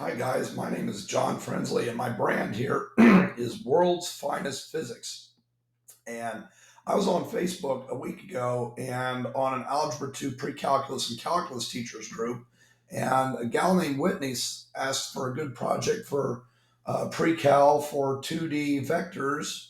Hi guys, my name is John Frensley and my brand here is World's Finest Physics. And I was on Facebook a week ago and on an Algebra 2 pre-calculus and calculus teachers group, and a gal named Whitney asked for a good project for pre-cal for 2D vectors,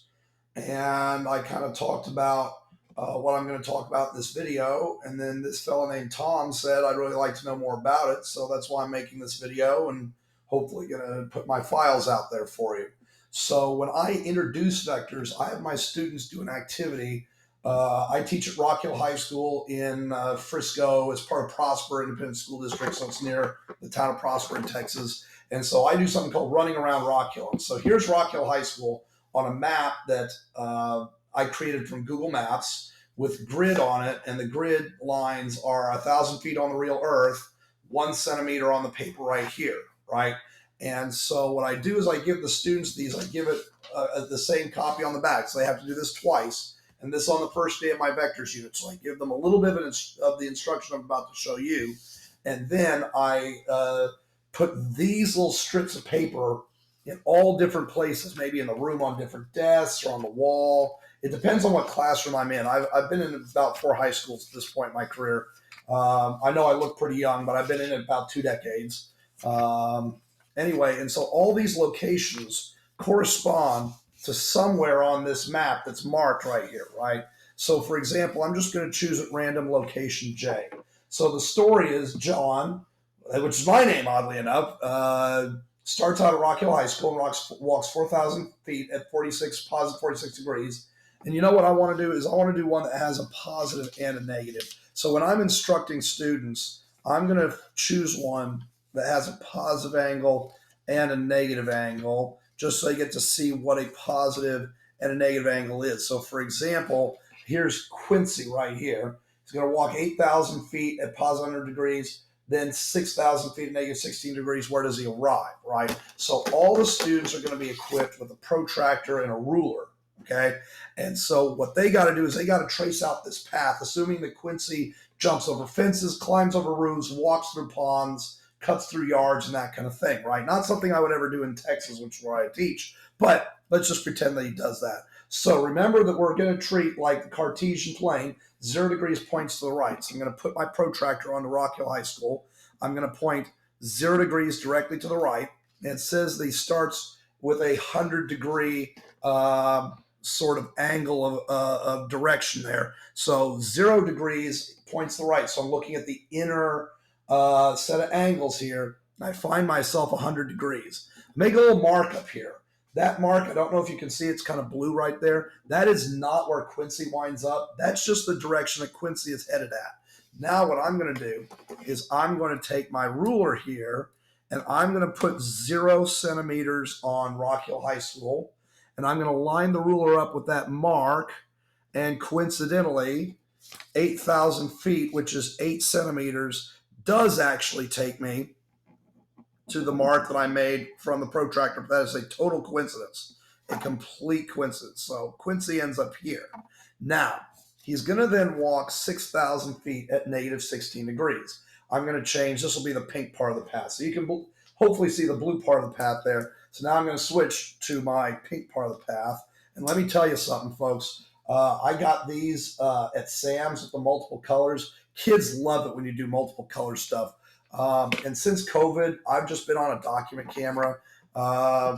and I kind of talked about what I'm going to talk about in this video. And then this fellow named Tom said, I'd really like to know more about it. So that's why I'm making this video and hopefully going to put my files out there for you. So when I introduce vectors, I have my students do an activity. I teach at Rock Hill High School in Frisco. It's part of Prosper Independent School District, so it's near the town of Prosper in Texas. And so I do something called running around Rock Hill. And so here's Rock Hill High School on a map that I created from Google Maps with grid on it, and the grid lines are 1,000 feet on the real Earth, 1 centimeter on the paper right here, right? And so what I do is I give the students these. I give it the same copy on the back, so they have to do this twice, and this on the first day of my vectors unit. So I give them a little bit of the instruction I'm about to show you, and then I put these little strips of paper in all different places, maybe in the room on different desks or on the wall. It depends on what classroom I'm in. I've been in about 4 high schools at this point in my career. I know I look pretty young, but I've been in it about 2 decades. Anyway, and so all these locations correspond to somewhere on this map that's marked right here, right? So for example, I'm just going to choose at random location J. So the story is John, which is my name, oddly enough, starts out at Rock Hill High School and walks 4,000 feet at positive 46 degrees. And you know what I want to do is I want to do one that has a positive and a negative. So when I'm instructing students, I'm going to choose one that has a positive angle and a negative angle, just so they get to see what a positive and a negative angle is. So for example, here's Quincy right here. He's going to walk 8,000 feet at positive 100 degrees, then 6,000 feet at negative 16 degrees. Where does he arrive, right? So all the students are going to be equipped with a protractor and a ruler, okay? And so what they got to do is they got to trace out this path, assuming that Quincy jumps over fences, climbs over roofs, walks through ponds, cuts through yards, and that kind of thing, right? Not something I would ever do in Texas, which is where I teach, but let's just pretend that he does that. So remember that we're going to treat like the Cartesian plane, 0 degrees points to the right. So I'm going to put my protractor onto Rock Hill High School. I'm going to point 0 degrees directly to the right. And it says that he starts with a 100-degree sort of angle of direction there. So 0 degrees points to the right. So I'm looking at the inner set of angles here, and I find myself 100 degrees. Make a little mark up here. That mark, I don't know if you can see, it's kind of blue right there. That is not where Quincy winds up. That's just the direction that Quincy is headed at. Now what I'm going to do is I'm going to take my ruler here, and I'm going to put 0 centimeters on Rock Hill High School, and I'm going to line the ruler up with that mark, and coincidentally, 8,000 feet, which is 8 centimeters, does actually take me to the mark that I made from the protractor. But that is a total coincidence, a complete coincidence. So Quincy ends up here. Now, he's going to then walk 6,000 feet at negative 16 degrees. I'm going to change. This will be the pink part of the path. So you can hopefully see the blue part of the path there. So now I'm going to switch to my pink part of the path. And let me tell you something, folks. I got these at Sam's with the multiple colors. Kids love it when you do multiple color stuff. And since COVID, I've just been on a document camera.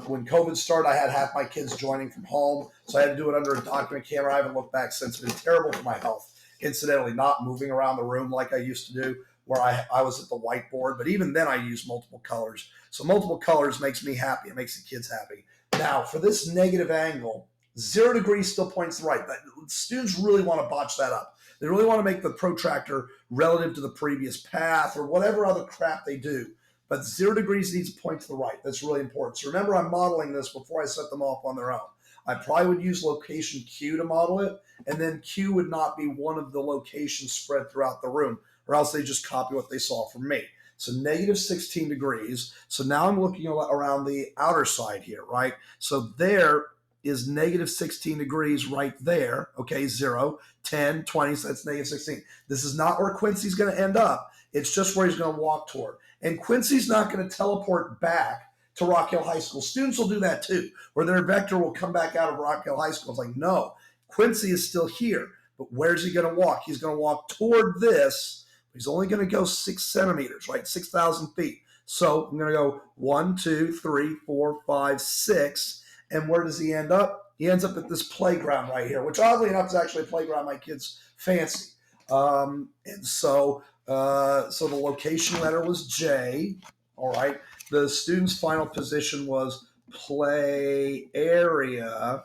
When COVID started, I had half my kids joining from home, so I had to do it under a document camera. I haven't looked back since. It's been terrible for my health. Incidentally, not moving around the room like I used to do, where I was at the whiteboard. But even then, I use multiple colors. So multiple colors makes me happy. It makes the kids happy. Now, for this negative angle, 0 degrees still points to the right. But students really want to botch that up. They really want to make the protractor relative to the previous path or whatever other crap they do. But 0 degrees needs to point to the right. That's really important. So remember, I'm modeling this before I set them off on their own. I probably would use location Q to model it, and then Q would not be one of the locations spread throughout the room, or else they just copy what they saw from me. So negative 16 degrees. So now I'm looking around the outer side here, right? So there is negative 16 degrees right there. Okay, 0, 10, 20, so that's negative 16. This is not where Quincy's going to end up. It's just where he's going to walk toward. And Quincy's not going to teleport back to Rock Hill High School. Students will do that too, where their vector will come back out of Rock Hill High School. It's like, no, Quincy is still here. But where's he going to walk? He's going to walk toward this. He's only going to go 6 centimeters, right? 6,000 feet. So I'm going to go 1, 2, 3, 4, 5, 6. And where does he end up? He ends up at this playground right here, which oddly enough is actually a playground my kids fancy. And so the location letter was J. All right. The student's final position was play area.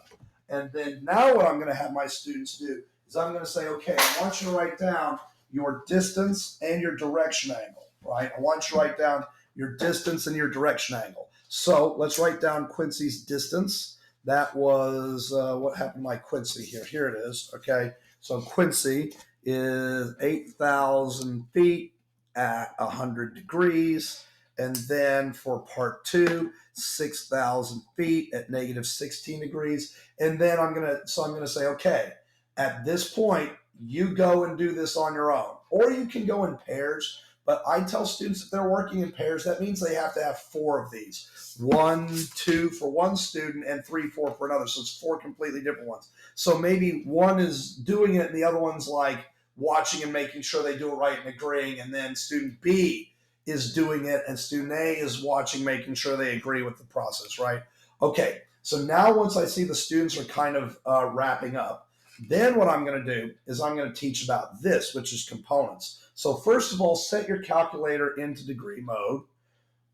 And then now what I'm going to have my students do is I'm going to say, okay, I want you to write down your distance and your direction angle, right? I want you to write down your distance and your direction angle. So let's write down Quincy's distance. That was, what happened to my Quincy here? Here it is, okay? So Quincy is 8,000 feet at 100 degrees. And then for part 2, 6,000 feet at negative 16 degrees. And then I'm going to say, okay, at this point, you go and do this on your own. Or you can go in pairs. But I tell students if they're working in pairs, that means they have to have 4 of these. 1, 2 for one student and 3, 4 for another. So it's 4 completely different ones. So maybe one is doing it and the other one's like watching and making sure they do it right and agreeing. And then student B is doing it and student A is watching, making sure they agree with the process, right? Okay, so now once I see the students are kind of wrapping up, then what I'm going to do is I'm going to teach about this, which is components. So first of all, set your calculator into degree mode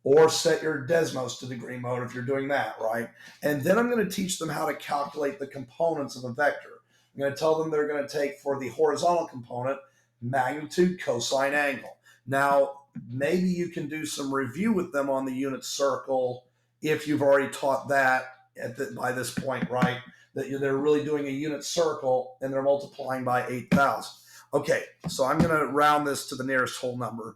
or set your Desmos to degree mode if you're doing that, right? And then I'm going to teach them how to calculate the components of a vector. I'm going to tell them they're going to take for the horizontal component, magnitude, cosine, angle. Now, maybe you can do some review with them on the unit circle if you've already taught that by this point, right? That they're really doing a unit circle and they're multiplying by 8,000. Okay, so I'm going to round this to the nearest whole number.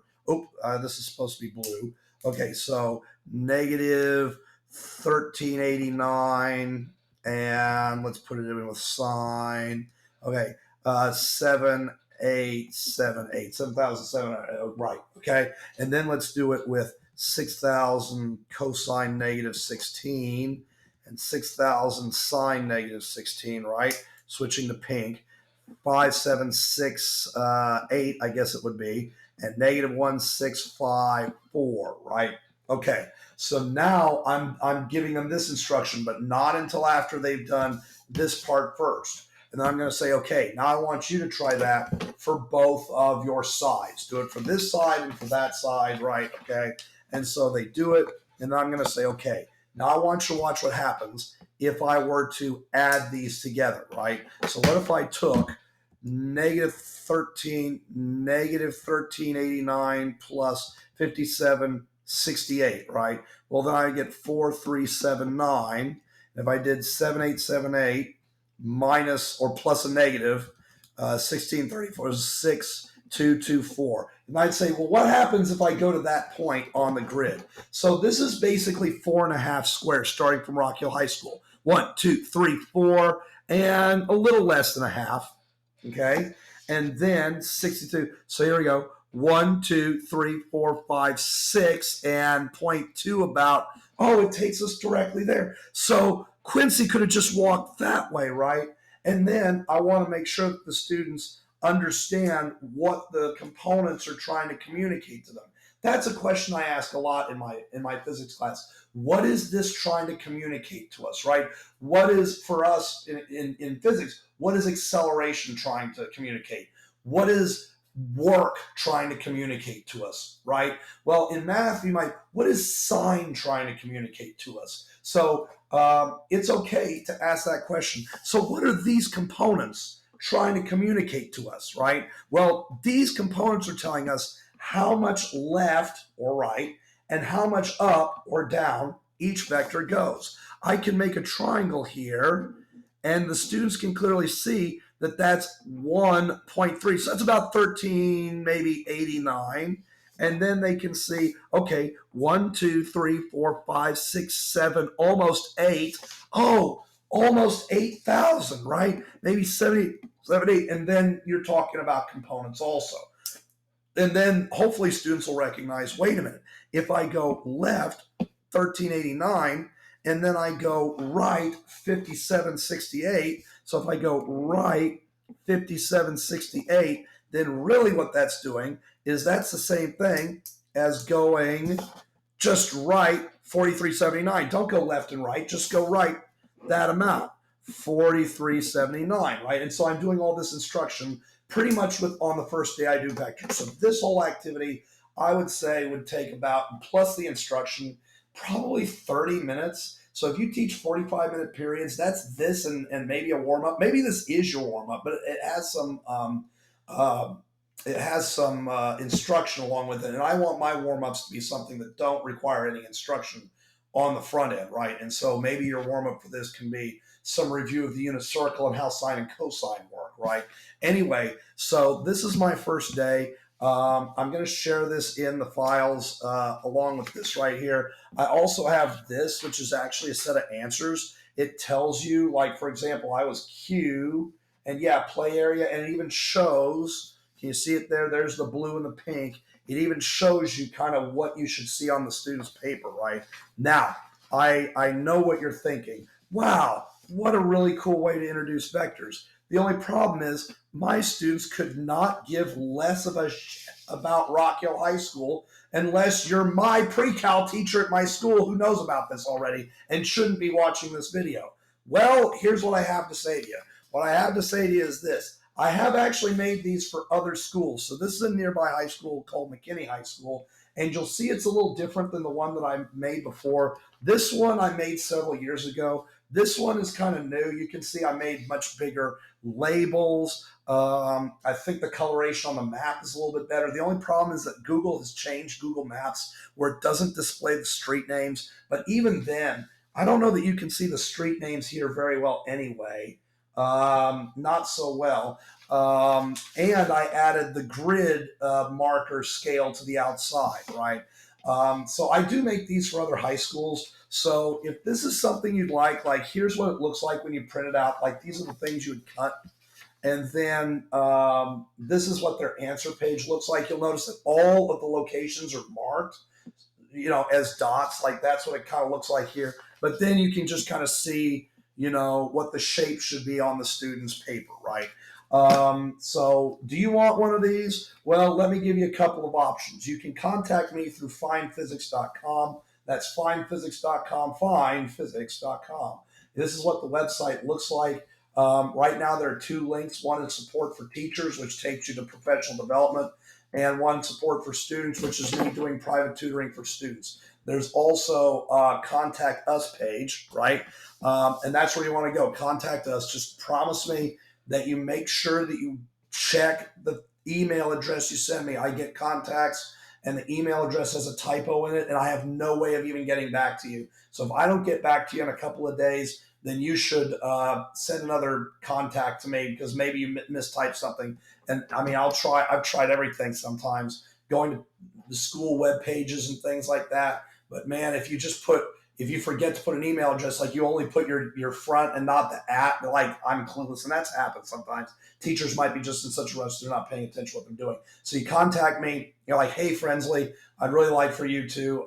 This is supposed to be blue. Okay, so negative 1389, and let's put it in with sine. Okay, 7,778, right? Okay, and then let's do it with 6,000 cosine negative 16 and 6,000 sine negative 16, right? Switching to pink. 5,768, I guess it would be, and negative 1,654, right? Okay, so now I'm giving them this instruction, but not until after they've done this part first. And then I'm going to say, okay, now I want you to try that for both of your sides. Do it for this side and for that side, right? Okay, and so they do it, and then I'm going to say, okay, now I want you to watch what happens if I were to add these together, right? So what if I took negative 1389 plus 5768, right? Well, then I get 4379. If I did 7878 minus or plus a negative 1634 is 6224. And I'd say, well, what happens if I go to that point on the grid? So this is basically 4.5 squares starting from Rock Hill High School. 1, 2, 3, 4, and a little less than a half. Okay, and then 62. So here we go. 1, 2, 3, 4, 5, 6, and 0.2 about, it takes us directly there. So Quincy could have just walked that way, right? And then I want to make sure that the students understand what the components are trying to communicate to them. That's a question I ask a lot in my physics class. What is this trying to communicate to us, right? What is, for us in physics, what is acceleration trying to communicate? What is work trying to communicate to us, right? Well, in math, what is sine trying to communicate to us? So it's okay to ask that question. So what are these components trying to communicate to us, right? Well, these components are telling us how much left or right and how much up or down each vector goes. I can make a triangle here, and the students can clearly see that that's 1.3. So that's about 13, maybe 89. And then they can see, okay, 1, 2, 3, 4, 5, 6, 7, almost 8. Oh, almost 8,000, right? Maybe 70, 78. And then you're talking about components also. And then hopefully students will recognize, wait a minute, if I go left 1389 and then I go right 5768, so if I go right 5768, then really what that's doing is that's the same thing as going just right 4379. Don't go left and right, just go right that amount 4379, right? And so I'm doing all this instruction pretty much with on the first day I do vectors. So this whole activity I would say would take about, plus the instruction, probably 30 minutes. So if you teach 45-minute periods, that's this and maybe a warm up. Maybe this is your warm up, but it has some uh, instruction along with it. And I want my warm ups to be something that don't require any instruction on the front end, right? And so maybe your warm up for this can be some review of the unit circle and how sine and cosine work, right? Anyway, so this is my first day. I'm going to share this in the files along with this right here. I also have this, which is actually a set of answers. It tells you, like, for example, I was Q, and yeah, play area, and it even shows. Can you see it there? There's the blue and the pink. It even shows you kind of what you should see on the student's paper, right? Now, I know what you're thinking. Wow, what a really cool way to introduce vectors. The only problem is my students could not give less of a shit about Rock Hill High School unless you're my pre-cal teacher at my school who knows about this already and shouldn't be watching this video. Well, here's what I have to say to you. What I have to say to you is this. I have actually made these for other schools. So this is a nearby high school called McKinney High School, and you'll see it's a little different than the one that I made before. This one I made several years ago. This one is kind of new. You can see I made much bigger labels. I think the coloration on the map is a little bit better. The only problem is that Google has changed Google Maps where it doesn't display the street names. But even then, I don't know that you can see the street names here very well anyway. Not so well. And I added the grid marker scale to the outside, right? So I do make these for other high schools. So if this is something you'd like here's what it looks like when you print it out. Like these are the things you would cut. And then this is what their answer page looks like. You'll notice that all of the locations are marked, as dots. Like that's what it kind of looks like here. But then you can just kind of see, what the shape should be on the student's paper, right? So do you want one of these? Well, let me give you a couple of options. You can contact me through findphysics.com. That's findphysics.com, findphysics.com. This is what the website looks like. Right now, there are two links. One is support for teachers, which takes you to professional development, and one support for students, which is me doing private tutoring for students. There's also a contact us page, right? And that's where you want to go. Contact us. Just promise me that you make sure that you check the email address you send me. I get contacts and the email address has a typo in it, and I have no way of even getting back to you. So if I don't get back to you in a couple of days, then you should send another contact to me because maybe you mistyped something. And I mean, I've tried everything sometimes, going to the school web pages and things like that. But man, if you forget to put an email address, like you only put your front and not the at, like I'm clueless, and that's happened sometimes. Teachers might be just in such a rush they're not paying attention to what they're doing. So you contact me, you're like, hey, Friendly, I'd really like for you to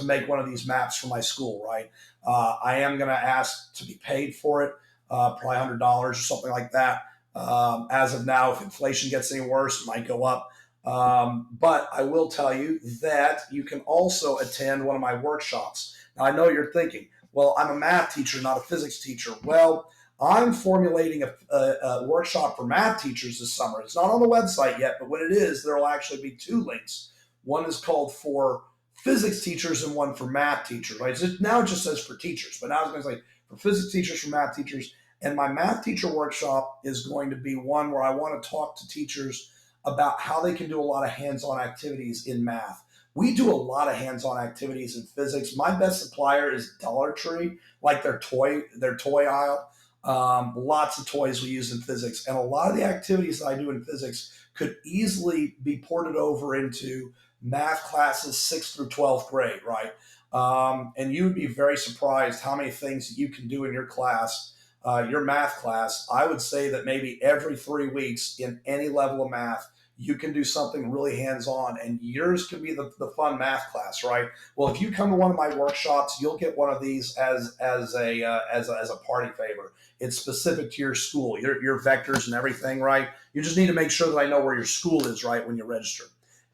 make one of these maps for my school, right? I am going to ask to be paid for it, probably $100 or something like that. As of now, if inflation gets any worse, it might go up. But I will tell you that you can also attend one of my workshops. Now, I know you're thinking, well, I'm a math teacher, not a physics teacher. Well, I'm formulating a workshop for math teachers this summer. It's not on the website yet, but when it is, there will actually be two links. One is called for physics teachers and one for math teachers, right? So now it just says for teachers, but now it's going to say for physics teachers, for math teachers. And my math teacher workshop is going to be one where I want to talk to teachers about how they can do a lot of hands-on activities in math. We do a lot of hands-on activities in physics. My best supplier is Dollar Tree, like their toy aisle. Lots of toys we use in physics, and a lot of the activities that I do in physics could easily be ported over into math classes 6th through 12th grade, right? And you would be very surprised how many things that you can do in your class, your math class. I would say that maybe every 3 weeks in any level of math, you can do something really hands-on, and yours can be the fun math class, right? Well, if you come to one of my workshops, you'll get one of these as a party favor. It's specific to your school, your vectors and everything, right? You just need to make sure that I know where your school is, right, when you register.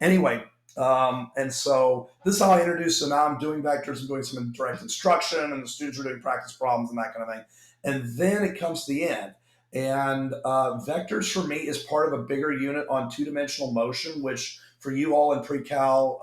Anyway, and so this is how I introduce. So now I'm doing vectors and doing some direct instruction, and the students are doing practice problems and that kind of thing. And then it comes to the end. And vectors for me is part of a bigger unit on two-dimensional motion, which for you all in pre-cal,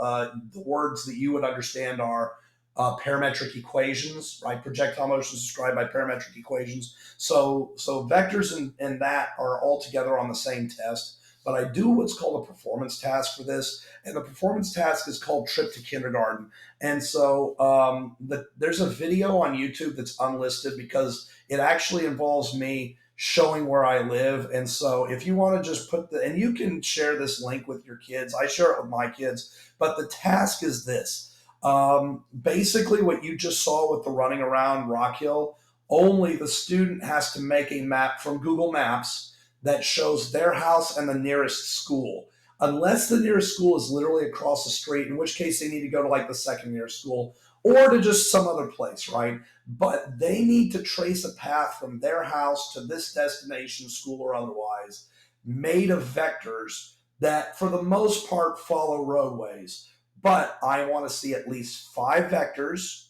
the words that you would understand are parametric equations, right? Projectile motion is described by parametric equations. So vectors and that are all together on the same test. But I do what's called a performance task for this, and the performance task is called Trip to Kindergarten. And so there's a video on YouTube that's unlisted because it actually involves me showing where I live. And so if you want to just and you can share this link with your kids, I share it with my kids, but the task is this. Basically, what you just saw with the running around Rock Hill, only the student has to make a map from Google Maps that shows their house and the nearest school. Unless the nearest school is literally across the street, in which case they need to go to like the second nearest school or to just some other place, right? But they need to trace a path from their house to this destination, school or otherwise, made of vectors that for the most part follow roadways. But I want to see at least 5 vectors.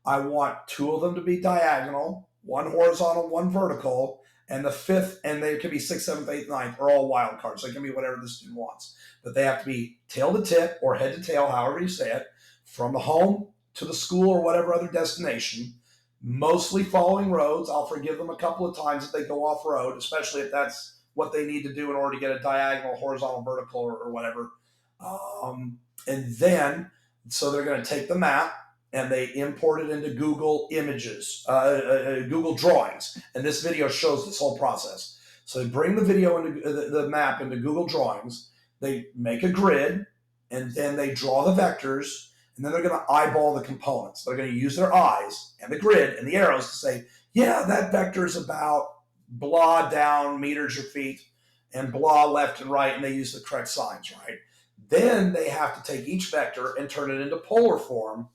I want 2 of them to be diagonal, 1 horizontal, 1 vertical, and the 5th, and they can be 6th, 7th, 8th, 9th, are all wild cards. They can be whatever the student wants. But they have to be tail to tip or head to tail, however you say it, from the home to the school or whatever other destination, mostly following roads. I'll forgive them a couple of times if they go off road, especially if that's what they need to do in order to get a diagonal, horizontal, vertical, or whatever. And then, so they're going to take the map and they import it into Google Images, Google Drawings. And this video shows this whole process. So they bring the video into the map into Google Drawings. They make a grid, and then they draw the vectors, and then they're going to eyeball the components. They're going to use their eyes and the grid and the arrows to say, yeah, that vector is about blah down meters or feet and blah left and right, and they use the correct signs, right? Then they have to take each vector and turn it into polar form.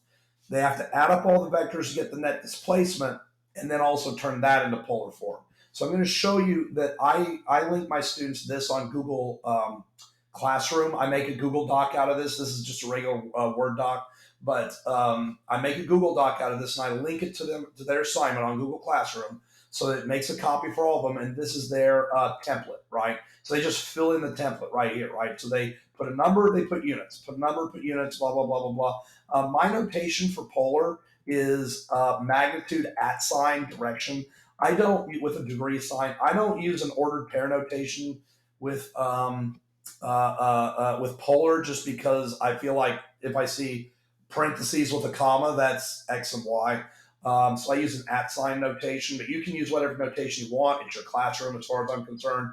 They have to add up all the vectors to get the net displacement, and then also turn that into polar form. So I'm going to show you that I link my students this on Google Classroom. I make a Google Doc out of this. This is just a regular Word doc, but I make a Google Doc out of this, and I link it to them to their assignment on Google Classroom. So that it makes a copy for all of them, and this is their template, right? So they just fill in the template right here, right? So they put a number, they put units, put a number, put units, blah, blah, blah, blah, blah. My notation for polar is magnitude at sign direction. I don't, with a degree sign, I don't use an ordered pair notation with polar, just because I feel like if I see parentheses with a comma, that's X and Y. So I use an at sign notation, but you can use whatever notation you want. It's your classroom as far as I'm concerned.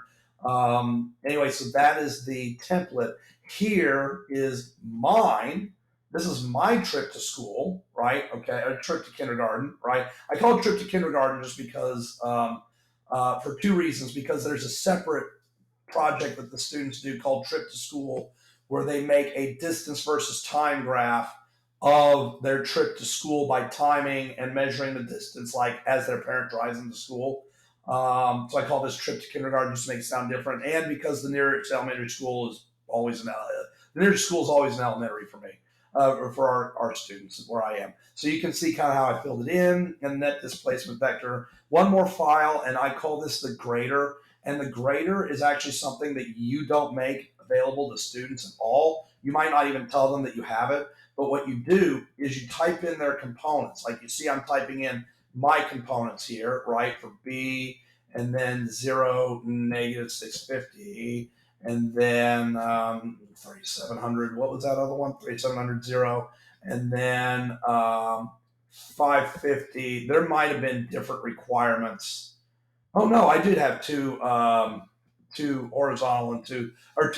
Anyway, so that is the template. Here is mine. This is my trip to school, right? Okay, a trip to kindergarten, right? I call it trip to kindergarten just because, for 2 reasons. Because there's a separate project that the students do called Trip to School, where they make a distance versus time graph of their trip to school by timing and measuring the distance, like as their parent drives them to school. So I call this Trip to Kindergarten just to make it sound different, and because the nearest elementary school is always the nearest school is always an elementary for me, or for our students where I am. So you can see kind of how I filled it in, and net displacement vector. One more file, and I call this the grader. And the grader is actually something that you don't make available to students at all. You might not even tell them that you have it. But what you do is you type in their components. Like you see, I'm typing in my components here, right, for B, and then 0, negative 650, and then 3700. What was that other one? 3700, 0, and then 550. There might have been different requirements. Oh no, I did have two horizontal and two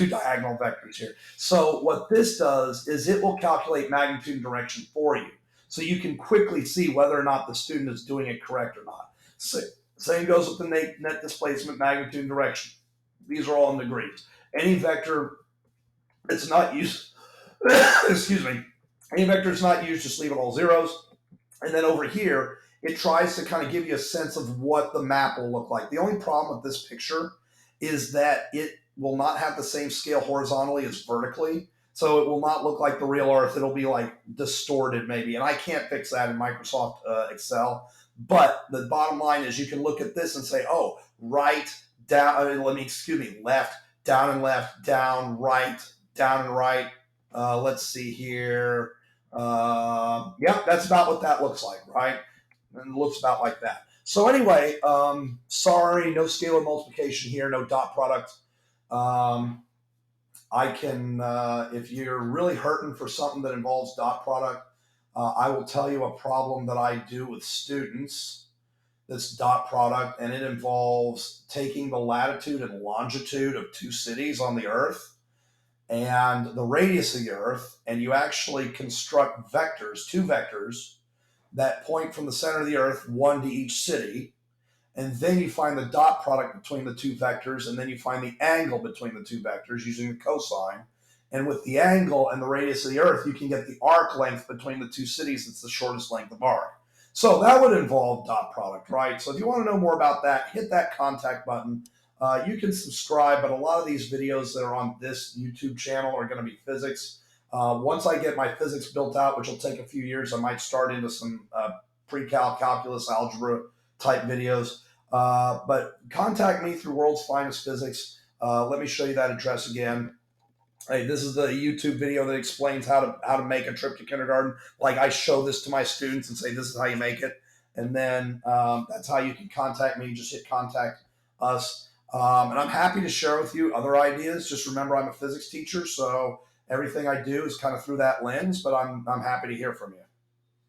diagonal vectors here. So what this does is it will calculate magnitude and direction for you, so you can quickly see whether or not the student is doing it correct or not. So, same goes with the net displacement, magnitude, and direction. These are all in degrees. Any vector It's not used, excuse me, A vector is not used, just leave it all zeros. And then over here, it tries to kind of give you a sense of what the map will look like. The only problem with this picture is that it will not have the same scale horizontally as vertically. So it will not look like the real Earth. It'll be like distorted maybe. And I can't fix that in Microsoft Excel. But the bottom line is you can look at this and say, oh, right, down, excuse me, left, down and left, down, right, down and right. Let's see here. Yeah, that's about what that looks like, right? And it looks about like that. So anyway, sorry, no scalar multiplication here, no dot product. I can, if you're really hurting for something that involves dot product, I will tell you a problem that I do with students. This dot product, and it involves taking the latitude and longitude of two cities on the Earth and the radius of the Earth, and you actually construct vectors, two vectors, that point from the center of the Earth, one to each city. And then you find the dot product between the two vectors, and then you find the angle between the two vectors using the cosine. And with the angle and the radius of the Earth, you can get the arc length between the two cities. It's the shortest length of arc. So that would involve dot product, right? So if you want to know more about that, hit that contact button. You can subscribe, but a lot of these videos that are on this YouTube channel are going to be physics. Once I get my physics built out, which will take a few years, I might start into some pre-calc, calculus, algebra type videos. But contact me through World's Finest Physics. Let me show you that address again. Hey, this is the YouTube video that explains how to make a trip to kindergarten. Like I show this to my students and say, this is how you make it. And then that's how you can contact me. Just hit contact us. And I'm happy to share with you other ideas. Just remember, I'm a physics teacher, so everything I do is kind of through that lens, but I'm happy to hear from you.